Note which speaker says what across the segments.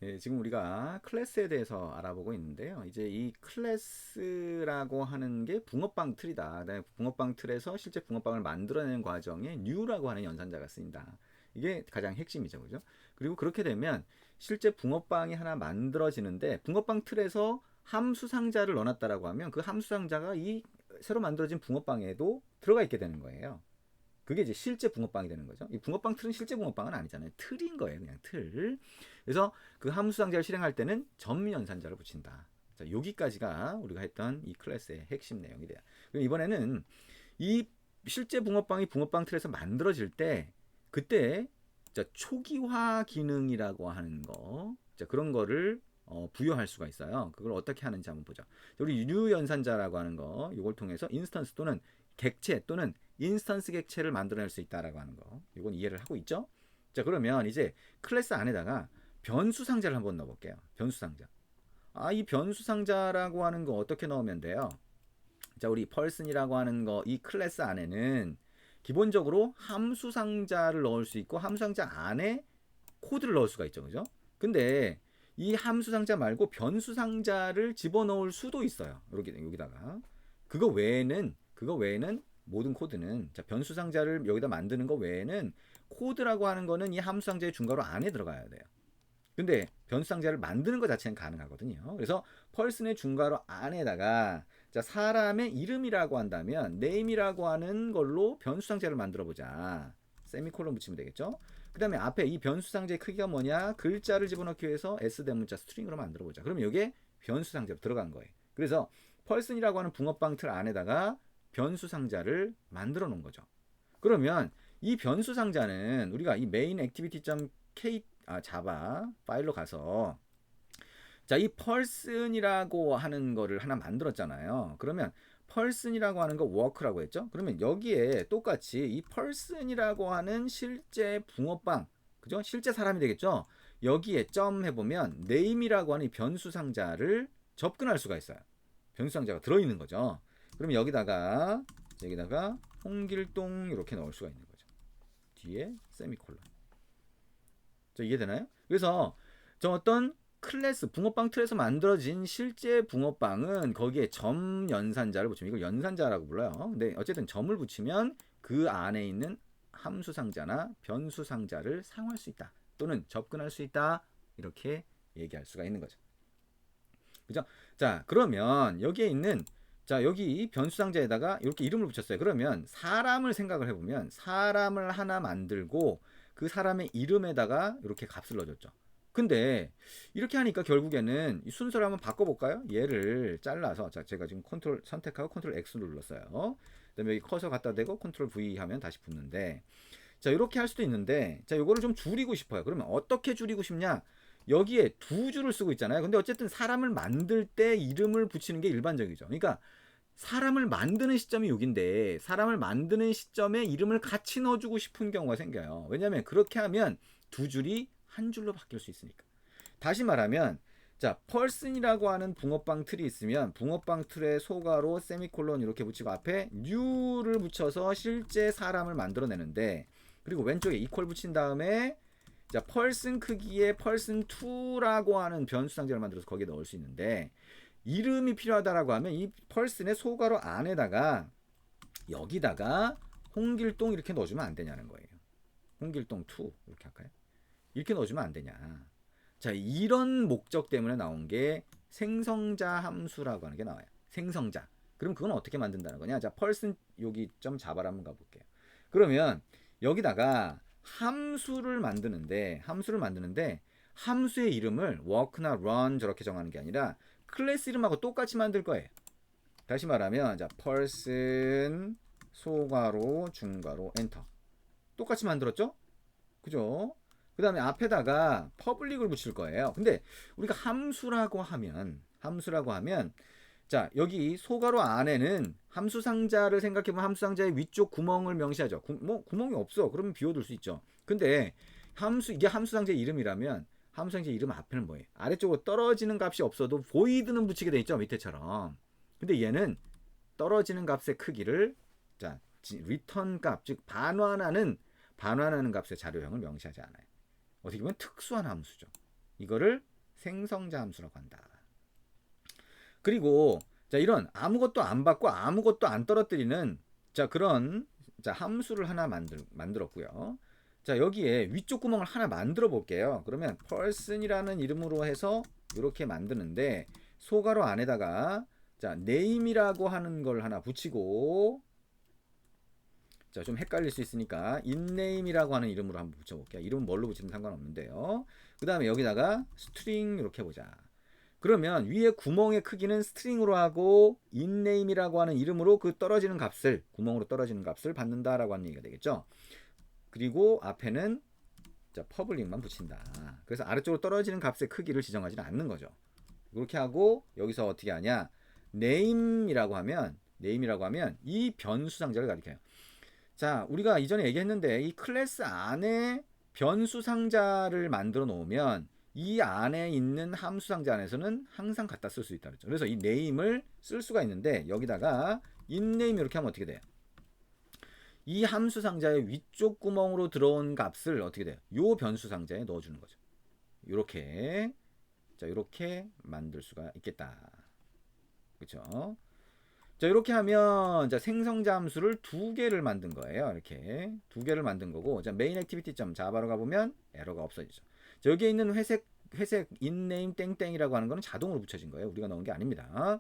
Speaker 1: 예, 지금 우리가 클래스에 대해서 알아보고 있는데요. 이제 이 클래스라고 하는 게 붕어빵 틀이다. 그다음에 붕어빵 틀에서 실제 붕어빵을 만들어내는 과정에 new라고 하는 연산자가 쓰인다. 이게 가장 핵심이죠, 그죠? 그리고 그렇게 되면 실제 붕어빵이 하나 만들어지는데 붕어빵 틀에서 함수 상자를 넣어놨다라고 하면 그 함수 상자가 이 새로 만들어진 붕어빵에도 들어가 있게 되는 거예요. 그게 이제 실제 붕어빵이 되는 거죠. 이 붕어빵 틀은 실제 붕어빵은 아니잖아요. 틀인 거예요, 그냥 틀. 그래서 그 함수 상자를 실행할 때는 점연산자를 붙인다. 자, 여기까지가 우리가 했던 이 클래스의 핵심 내용이 돼요. 그럼 이번에는 이 실제 붕어빵이 붕어빵 틀에서 만들어질 때 그때 자, 초기화 기능이라고 하는 거, 자, 그런 거를 부여할 수가 있어요. 그걸 어떻게 하는지 한번 보죠. 우리 유연산자라고 하는 거, 이걸 통해서 인스턴스 또는 객체 또는 인스턴스 객체를 만들어낼 수 있다라고 하는 거, 이건 이해를 하고 있죠? 자, 그러면 이제 클래스 안에다가 변수 상자를 한번 넣어볼게요. 변수 상자. 이 변수 상자라고 하는 거 어떻게 넣으면 돼요? 자, 우리 person이라고 하는 거, 이 클래스 안에는 기본적으로 함수 상자를 넣을 수 있고 함수 상자 안에 코드를 넣을 수가 있죠, 그죠? 근데 이 함수 상자 말고 변수 상자를 집어넣을 수도 있어요. 여기다가 그거 외에는 모든 코드는, 자, 변수 상자를 여기다 만드는 거 외에는 코드라고 하는 거는 이 함수 상자의 중괄호 안에 들어가야 돼요. 근데 변수 상자를 만드는 것 자체는 가능하거든요. 그래서 펄슨의 중괄호 안에다가, 자, 사람의 이름이라고 한다면 name이라고 하는 걸로 변수 상자를 만들어 보자. 세미콜론 붙이면 되겠죠. 그 다음에 앞에 이 변수 상자의 크기가 뭐냐, 글자를 집어넣기 위해서 s 대문자 스트링으로 만들어 보자. 그러면 이게 변수 상자로 들어간 거예요. 그래서 펄슨이라고 하는 붕어빵 틀 안에다가 변수 상자를 만들어 놓은 거죠. 그러면 이 변수 상자는 우리가 이 main activity.k 자바 파일로 가서, 자, 이 person이라고 하는 거를 하나 만들었잖아요. 그러면 person이라고 하는 거 work라고 했죠. 그러면 여기에 똑같이 이 person이라고 하는 실제 붕어빵, 그죠? 실제 사람이 되겠죠. 여기에 점 해보면 name이라고 하는 이 변수 상자를 접근할 수가 있어요. 변수 상자가 들어있는 거죠. 그러면 여기다가 홍길동 이렇게 넣을 수가 있는 거죠. 뒤에 세미콜론. 저 이해되나요? 그래서 저 어떤 클래스 붕어빵 틀에서 만들어진 실제 붕어빵은 거기에 점 연산자를 붙이면 이걸 연산자라고 불러요. 근데 어쨌든 점을 붙이면 그 안에 있는 함수 상자나 변수 상자를 사용할 수 있다. 또는 접근할 수 있다. 이렇게 얘기할 수가 있는 거죠. 그죠? 자, 그러면 여기에 있는, 자, 여기 변수 상자에다가 이렇게 이름을 붙였어요. 그러면 사람을 생각을 해보면 사람을 하나 만들고 그 사람의 이름에다가 이렇게 값을 넣어줬죠. 근데 이렇게 하니까 결국에는 이 순서를 한번 바꿔볼까요? 얘를 잘라서, 자, 제가 지금 컨트롤 선택하고 컨트롤 X를 눌렀어요. 그다음에 여기 커서 갖다 대고 컨트롤 V 하면 다시 붙는데, 자, 이렇게 할 수도 있는데, 자, 요거를 좀 줄이고 싶어요. 그러면 어떻게 줄이고 싶냐? 여기에 두 줄을 쓰고 있잖아요. 근데 어쨌든 사람을 만들 때 이름을 붙이는 게 일반적이죠. 그러니까 사람을 만드는 시점이 여기인데 사람을 만드는 시점에 이름을 같이 넣어주고 싶은 경우가 생겨요. 왜냐하면 그렇게 하면 두 줄이 한 줄로 바뀔 수 있으니까. 다시 말하면, 자, person이라고 하는 붕어빵 틀이 있으면 붕어빵 틀에 소가로 세미콜론 이렇게 붙이고 앞에 new를 붙여서 실제 사람을 만들어내는데, 그리고 왼쪽에 equal 붙인 다음에, 자, person 크기의 person2라고 하는 변수 상자를 만들어서 거기에 넣을 수 있는데, 이름이 필요하다라고 하면 이 person의 소괄호 안에다가 여기다가 홍길동 이렇게 넣어주면 안 되냐는 거예요. 홍길동2 이렇게 할까요? 이렇게 넣어주면 안 되냐. 자, 이런 목적 때문에 나온 게 생성자 함수라고 하는 게 나와요. 생성자. 그럼 그건 어떻게 만든다는 거냐? 자, person 여기 점 자바라 한번 가볼게요. 그러면 여기다가 함수를 만드는데 함수의 이름을 work나 run 저렇게 정하는 게 아니라 클래스 이름하고 똑같이 만들 거예요. 다시 말하면, 자, person 소괄호 중괄호 엔터 똑같이 만들었죠? 그죠? 그 다음에 앞에다가 퍼블릭을 붙일 거예요. 근데 우리가 함수라고 하면, 자, 여기 소괄호 안에는 함수 상자를 생각해보면 함수 상자의 위쪽 구멍을 명시하죠. 구멍이 없어. 그러면 비워둘 수 있죠. 근데 이게 함수 상자의 이름이라면 함수 상자의 이름 앞에는 뭐예요? 아래쪽으로 떨어지는 값이 없어도 void는 붙이게 돼 있죠. 밑에처럼. 근데 얘는 떨어지는 값의 크기를, 자, return 값, 즉 반환하는 값의 자료형을 명시하지 않아요. 어떻게 보면 특수한 함수죠. 이거를 생성자 함수라고 한다. 그리고 자, 이런 아무것도 안 받고 아무것도 안 떨어뜨리는 자, 그런 자, 함수를 하나 만들었고요. 자, 여기에 위쪽 구멍을 하나 만들어 볼게요. 그러면 person이라는 이름으로 해서 이렇게 만드는데 소괄호 안에다가 자, name이라고 하는 걸 하나 붙이고 자, 좀 헷갈릴 수 있으니까 inname이라고 하는 이름으로 한번 붙여볼게요. 이름은 뭘로 붙이든 상관없는데요. 그 다음에 여기다가 string 이렇게 해보자. 그러면 위에 구멍의 크기는 스트링으로 하고 inname이라고 하는 이름으로 그 떨어지는 값을 구멍으로 떨어지는 값을 받는다라고 하는 얘기가 되겠죠. 그리고 앞에는 자, public만 붙인다. 그래서 아래쪽으로 떨어지는 값의 크기를 지정하지는 않는 거죠. 그렇게 하고 여기서 어떻게 하냐? name이라고 하면 이 변수 상자를 가리켜요. 자, 우리가 이전에 얘기했는데 이 클래스 안에 변수 상자를 만들어 놓으면 이 안에 있는 함수 상자 안에서는 항상 갖다 쓸 수 있다 그랬죠. 그래서 이 name을 쓸 수가 있는데 여기다가 inName 이렇게 하면 어떻게 돼요? 이 함수 상자의 위쪽 구멍으로 들어온 값을 어떻게 돼요? 요 변수 상자에 넣어주는 거죠. 이렇게 자, 이렇게 만들 수가 있겠다. 그렇죠? 자, 이렇게 하면 자, 생성자 함수를 두 개를 만든 거예요. 이렇게 두 개를 만든 거고, 자, main activity.java로 가보면 에러가 없어지죠. 자, 여기에 있는 회색 inName 땡땡이라고 하는 거는 자동으로 붙여진 거예요. 우리가 넣은 게 아닙니다.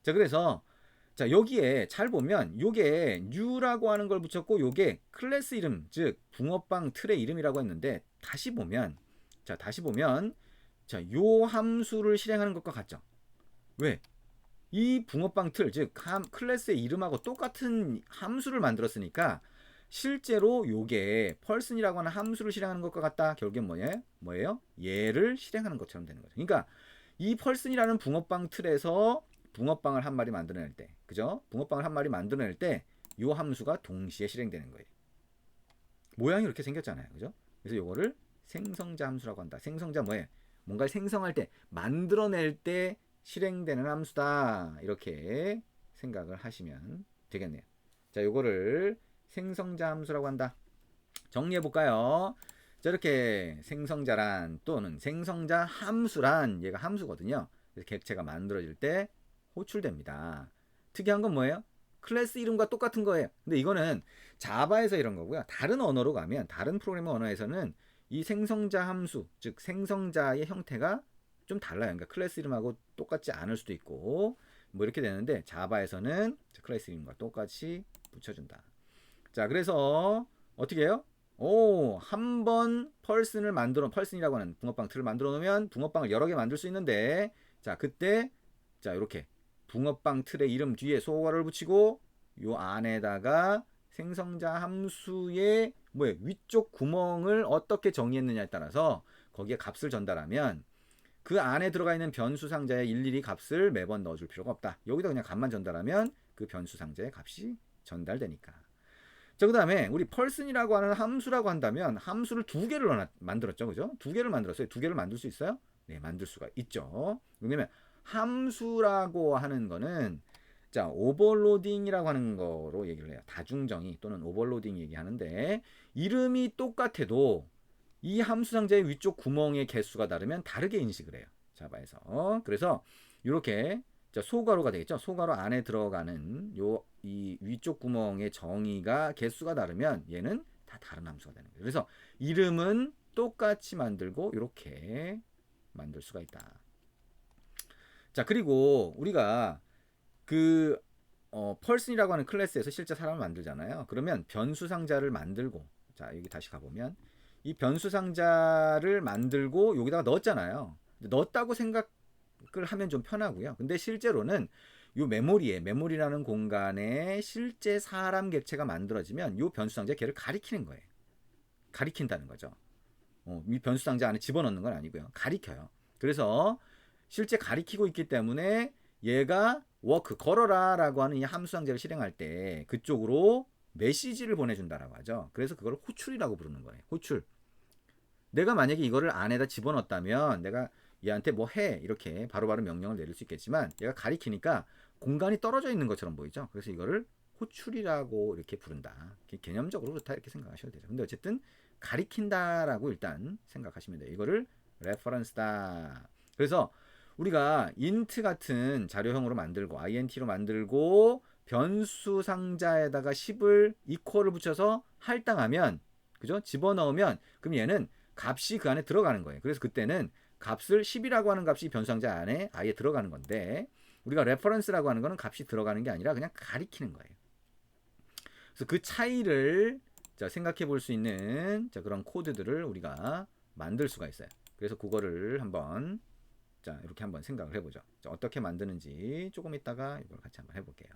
Speaker 1: 자, 그래서 자, 여기에 잘 보면 요게 new라고 하는 걸 붙였고 요게 클래스 이름, 즉 붕어빵 틀의 이름이라고 했는데 다시 보면 자, 자, 요 함수를 실행하는 것과 같죠. 왜? 이 붕어빵 틀, 즉 클래스의 이름하고 똑같은 함수를 만들었으니까 실제로 요게 person이라고 하는 함수를 실행하는 것과 같다. 결국엔 뭐예요? 얘를 실행하는 것처럼 되는 거죠. 그러니까 이 person이라는 붕어빵 틀에서 붕어빵을 한 마리 만들어낼 때, 그죠? 붕어빵을 한 마리 만들어낼 때 요 함수가 동시에 실행되는 거예요. 모양이 이렇게 생겼잖아요, 그죠? 그래서 요거를 생성자 함수라고 한다. 생성자 뭐예요? 뭔가를 생성할 때, 만들어낼 때 실행되는 함수다. 이렇게 생각을 하시면 되겠네요. 자, 요거를 생성자 함수라고 한다. 정리해 볼까요? 자, 이렇게 생성자란 또는 생성자 함수란 얘가 함수거든요. 그래서 객체가 만들어질 때 호출됩니다. 특이한 건 뭐예요? 클래스 이름과 똑같은 거예요. 근데 이거는 자바에서 이런 거고요. 다른 언어로 가면 다른 프로그래밍 언어에서는 이 생성자 함수, 즉 생성자의 형태가 좀 달라요. 그러니까 클래스 이름하고 똑같지 않을 수도 있고 뭐 이렇게 되는데 자바에서는 클래스 이름과 똑같이 붙여준다. 자, 그래서 어떻게 해요? 한번 펄슨이라고 하는 붕어빵 틀을 만들어 놓으면 붕어빵을 여러 개 만들 수 있는데 자, 그때 자, 이렇게 붕어빵 틀의 이름 뒤에 소괄호를 붙이고 요 안에다가 생성자 함수의 위쪽 구멍을 어떻게 정의했느냐에 따라서 거기에 값을 전달하면 그 안에 들어가 있는 변수 상자에 일일이 값을 매번 넣어줄 필요가 없다. 여기다 그냥 값만 전달하면 그 변수 상자의 값이 전달되니까. 자, 그 다음에 우리 person이라고 하는 함수라고 한다면 함수를 두 개를 만들었죠. 그죠? 두 개를 만들었어요. 두 개를 만들 수 있어요? 네, 만들 수가 있죠. 왜냐면 함수라고 하는 거는 자, 오버로딩이라고 하는 거로 얘기를 해요. 다중정의 또는 오버로딩 얘기하는데 이름이 똑같아도 이 함수 상자의 위쪽 구멍의 개수가 다르면 다르게 인식을 해요. 자바에서. 그래서 이렇게 소괄호가 되겠죠. 소괄호 안에 들어가는 이 위쪽 구멍의 정의가 개수가 다르면 얘는 다 다른 함수가 되는 거예요. 그래서 이름은 똑같이 만들고 이렇게 만들 수가 있다. 자, 그리고 우리가 그 person이라고 하는 클래스에서 실제 사람을 만들잖아요. 그러면 변수 상자를 만들고 자, 여기 다시 가보면 이 변수 상자를 만들고 여기다가 넣었잖아요. 넣었다고 생각을 하면 좀 편하고요. 근데 실제로는 요 메모리라는 공간에 실제 사람 객체가 만들어지면 요 변수 상자에 걔를 가리키는 거예요. 가리킨다는 거죠. 이 변수 상자 안에 집어넣는 건 아니고요. 가리켜요. 그래서 실제 가리키고 있기 때문에 얘가 걸어라 라고 하는 이 함수 상자를 실행할 때 그쪽으로 메시지를 보내준다라고 하죠. 그래서 그걸 호출이라고 부르는 거예요. 호출. 내가 만약에 이거를 안에다 집어넣었다면 내가 얘한테 뭐 해 이렇게 바로바로 명령을 내릴 수 있겠지만 얘가 가리키니까 공간이 떨어져 있는 것처럼 보이죠. 그래서 이거를 호출이라고 이렇게 부른다. 개념적으로 그렇다 이렇게 생각하셔도 되죠. 근데 어쨌든 가리킨다라고 일단 생각하시면 돼요. 이거를 레퍼런스다. 그래서 우리가 int 같은 자료형으로 만들고 int로 만들고 변수 상자에다가 10을 equal을 붙여서 할당하면, 그죠? 집어넣으면 그럼 얘는 값이 그 안에 들어가는 거예요. 그래서 그때는 값을 10이라고 하는 값이 변수 상자 안에 아예 들어가는 건데, 우리가 reference라고 하는 거는 값이 들어가는 게 아니라 그냥 가리키는 거예요. 그래서 그 차이를 자, 생각해 볼 수 있는 자, 그런 코드들을 우리가 만들 수가 있어요. 그래서 그거를 한번 자, 이렇게 한번 생각을 해보죠. 자, 어떻게 만드는지 조금 이따가 이걸 같이 한번 해볼게요.